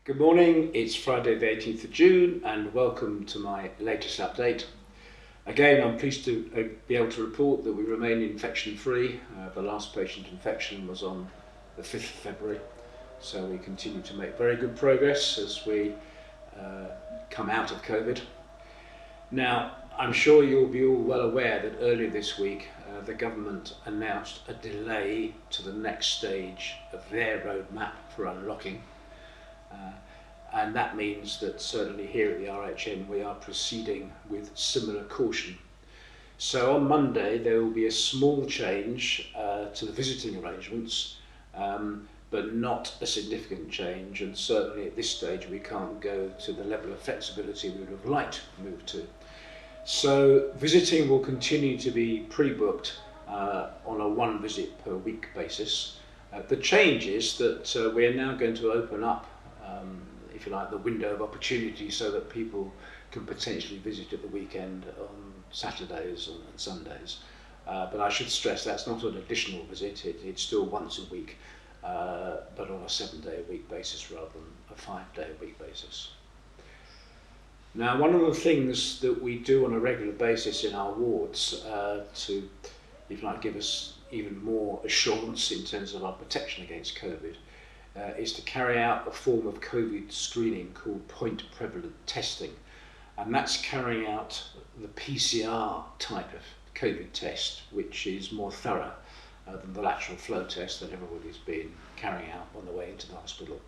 Good morning, it's Friday the 18th of June and welcome to my latest update. Again, I'm pleased to be able to report that we remain infection free. The last patient infection was on the 5th of February, so we continue to make very good progress as we come out of COVID. Now, I'm sure you'll be all well aware that earlier this week the government announced a delay to the next stage of their roadmap for unlocking. And that means that certainly here at the RHN we are proceeding with similar caution. So on Monday there will be a small change to the visiting arrangements, but not a significant change, and certainly at this stage we can't go to the level of flexibility we would have liked to move to. So visiting will continue to be pre-booked on a one visit per week basis. The change is that we are now going to open up if you like, the window of opportunity so that people can potentially visit at the weekend on Saturdays and Sundays. But I should stress that's not an additional visit, it's still once a week, but on a 7-day-a-week basis rather than a 5-day-a-week basis. Now, one of the things that we do on a regular basis in our wards to, if you like, give us even more assurance in terms of our protection against COVID is to carry out a form of COVID screening called point prevalent testing, and that's carrying out the PCR type of COVID test, which is more thorough than the lateral flow test that everybody's been carrying out on the way into the hospital.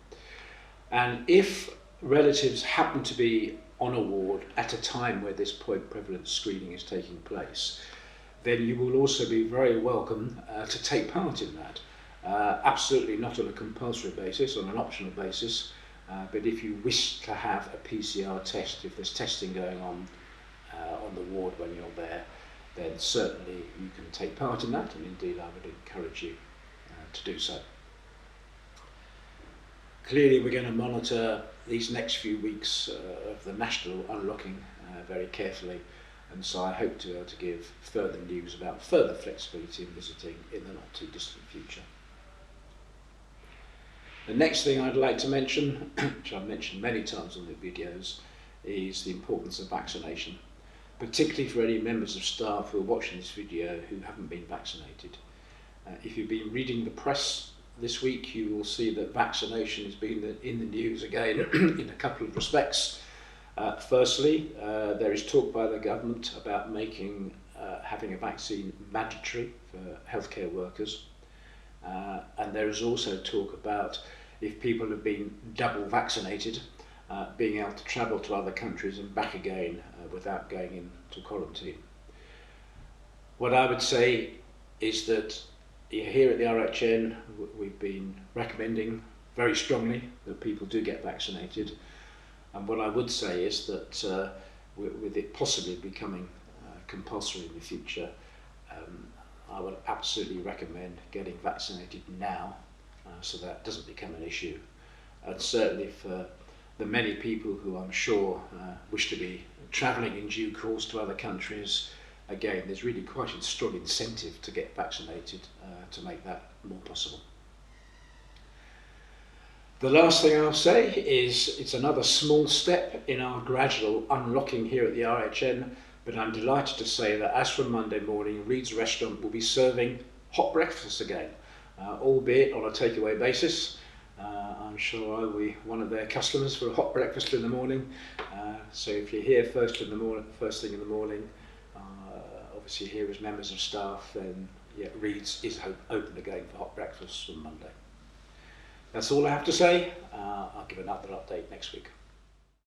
And if relatives happen to be on a ward at a time where this point prevalence screening is taking place, then you will also be very welcome to take part in that. Absolutely not on a compulsory basis, on an optional basis, but if you wish to have a PCR test, if there's testing going on the ward when you're there, then certainly you can take part in that, and indeed I would encourage you to do so. Clearly we're going to monitor these next few weeks of the national unlocking very carefully, and so I hope to be able to give further news about further flexibility in visiting in the not too distant future. The next thing I'd like to mention, which I've mentioned many times on the videos, is the importance of vaccination, particularly for any members of staff who are watching this video who haven't been vaccinated. If you've been reading the press this week, you will see that vaccination has been in the news again in a couple of respects. Firstly, there is talk by the government about having a vaccine mandatory for healthcare workers. And there is also talk about, if people have been double vaccinated, being able to travel to other countries and back again without going into quarantine. What I would say is that here at the RHN we've been recommending very strongly that people do get vaccinated, and what I would say is that with it possibly becoming compulsory in the future, I would absolutely recommend getting vaccinated now so that doesn't become an issue. And certainly for the many people who I'm sure wish to be travelling in due course to other countries, again, there's really quite a strong incentive to get vaccinated to make that more possible. The last thing I'll say is it's another small step in our gradual unlocking here at the RHN, but I'm delighted to say that as from Monday morning, Reed's Restaurant will be serving hot breakfast again, albeit on a takeaway basis. I'm sure I'll be one of their customers for a hot breakfast in the morning. So if you're here first thing in the morning, obviously here as members of staff, then yeah, Reed's is open again for hot breakfast on Monday. That's all I have to say. I'll give another update next week.